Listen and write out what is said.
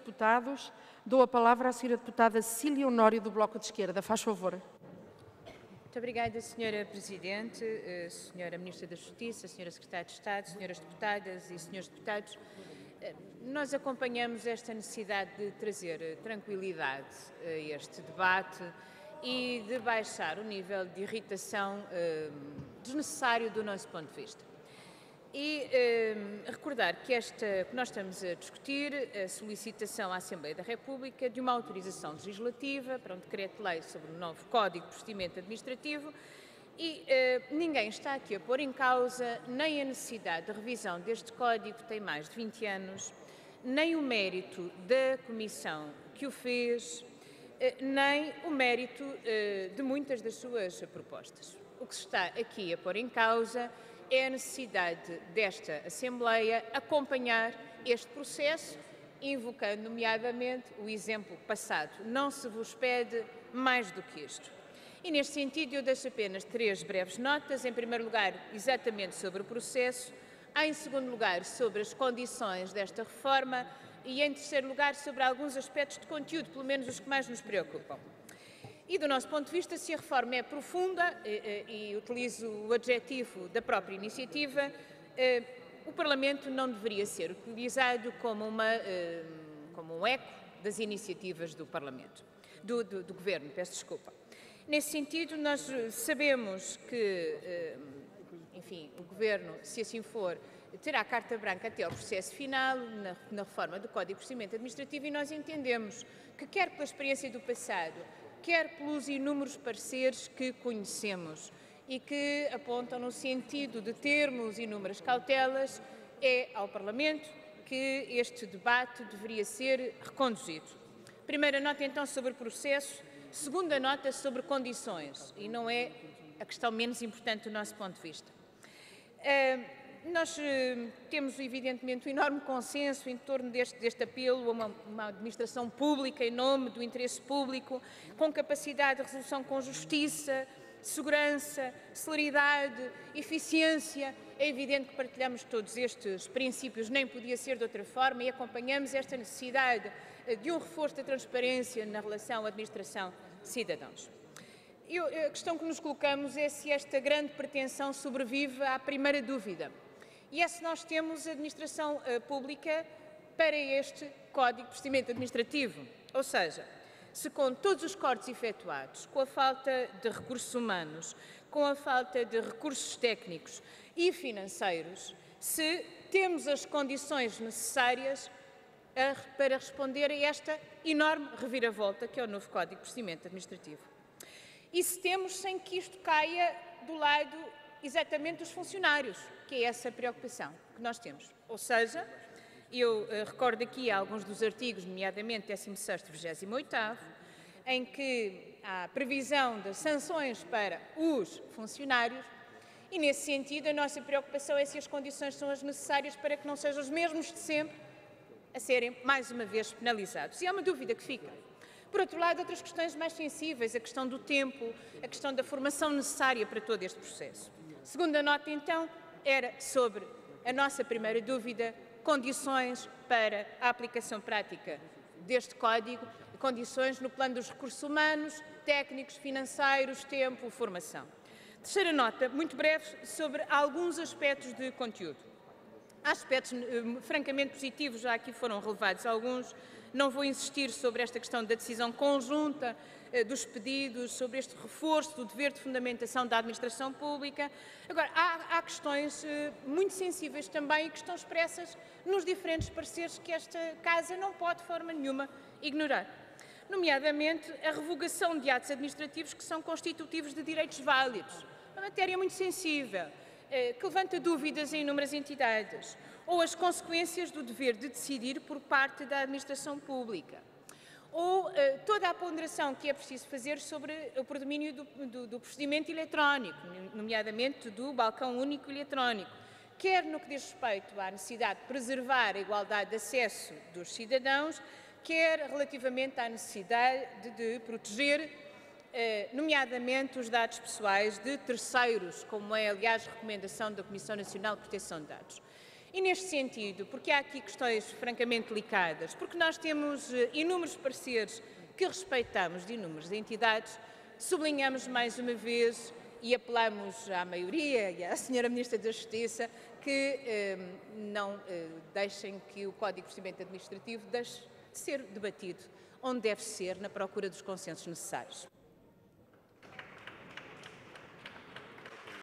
deputados. Dou a palavra à Sra. Deputada Cecília Honório, do Bloco de Esquerda. Faz favor. Muito obrigada, Sra. Presidente, Sra. Ministra da Justiça, Sra. Secretária de Estado, Sras. Deputadas e Srs. Deputados. Nós acompanhamos esta necessidade de trazer tranquilidade a este debate e de baixar o nível de irritação desnecessário do nosso ponto de vista. E recordar que nós estamos a discutir a solicitação à Assembleia da República de uma autorização legislativa para um decreto-lei sobre o novo Código de Procedimento Administrativo e ninguém está aqui a pôr em causa nem a necessidade de revisão deste Código, que tem mais de 20 anos, nem o mérito da Comissão que o fez, nem o mérito de muitas das suas propostas. O que se está aqui a pôr em causa é a necessidade desta Assembleia acompanhar este processo, invocando nomeadamente o exemplo passado. Não se vos pede mais do que isto. E neste sentido eu deixo apenas 3 breves notas. Em primeiro lugar, exatamente sobre o processo. Em segundo lugar, sobre as condições desta reforma. E em terceiro lugar, sobre alguns aspectos de conteúdo, pelo menos os que mais nos preocupam. E do nosso ponto de vista, se a reforma é profunda, e utilizo o adjetivo da própria iniciativa, o Parlamento não deveria ser utilizado como um eco das iniciativas do Parlamento, do Governo, peço desculpa. Nesse sentido, nós sabemos que, enfim, o Governo, se assim for, terá carta branca até ao processo final, na reforma do Código de Procedimento Administrativo, e nós entendemos que, quer pela experiência do passado, quer pelos inúmeros pareceres que conhecemos e que apontam no sentido de termos inúmeras cautelas, é ao Parlamento que este debate deveria ser reconduzido. Primeira nota, então, sobre o processo. Segunda nota, sobre condições, e não é a questão menos importante do nosso ponto de vista. Nós temos, evidentemente, um enorme consenso em torno deste apelo a uma administração pública em nome do interesse público, com capacidade de resolução com justiça, segurança, celeridade, eficiência. É evidente que partilhamos todos estes princípios, nem podia ser de outra forma, e acompanhamos esta necessidade de um reforço da transparência na relação administração-cidadãos. A questão que nos colocamos é se esta grande pretensão sobrevive à primeira dúvida. E é se nós temos administração pública para este Código de Procedimento Administrativo. Ou seja, se com todos os cortes efetuados, com a falta de recursos humanos, com a falta de recursos técnicos e financeiros, se temos as condições necessárias para responder a esta enorme reviravolta que é o novo Código de Procedimento Administrativo. E se temos sem que isto caia do lado exatamente dos funcionários, que é essa preocupação que nós temos. Ou seja, eu recordo aqui alguns dos artigos, nomeadamente 16º e 28º, em que há previsão de sanções para os funcionários e, nesse sentido, a nossa preocupação é se as condições são as necessárias para que não sejam os mesmos de sempre a serem, mais uma vez, penalizados. E é uma dúvida que fica. Por outro lado, outras questões mais sensíveis, a questão do tempo, a questão da formação necessária para todo este processo. Segunda nota, então, era sobre a nossa primeira dúvida, condições para a aplicação prática deste Código, condições no plano dos recursos humanos, técnicos, financeiros, tempo, formação. Terceira nota, muito breve, sobre alguns aspectos de conteúdo. Há aspectos francamente positivos, já aqui foram relevados alguns. Não vou insistir sobre esta questão da decisão conjunta dos pedidos, sobre este reforço do dever de fundamentação da administração pública. Agora, há questões muito sensíveis também que estão expressas nos diferentes pareceres que esta Casa não pode, de forma nenhuma, ignorar. Nomeadamente, a revogação de atos administrativos que são constitutivos de direitos válidos. Uma matéria muito sensível, que levanta dúvidas em inúmeras entidades, ou as consequências do dever de decidir por parte da administração pública, ou toda a ponderação que é preciso fazer sobre o predomínio do procedimento eletrónico, nomeadamente do balcão único eletrónico, quer no que diz respeito à necessidade de preservar a igualdade de acesso dos cidadãos, quer relativamente à necessidade de proteger nomeadamente os dados pessoais de terceiros, como é, aliás, recomendação da Comissão Nacional de Proteção de Dados. E neste sentido, porque há aqui questões francamente delicadas, porque nós temos inúmeros pareceres que respeitamos de inúmeras entidades, sublinhamos mais uma vez e apelamos à maioria e à Sra. Ministra da Justiça que não deixem que o Código de Procedimento Administrativo deixe de ser debatido onde deve ser, na procura dos consensos necessários.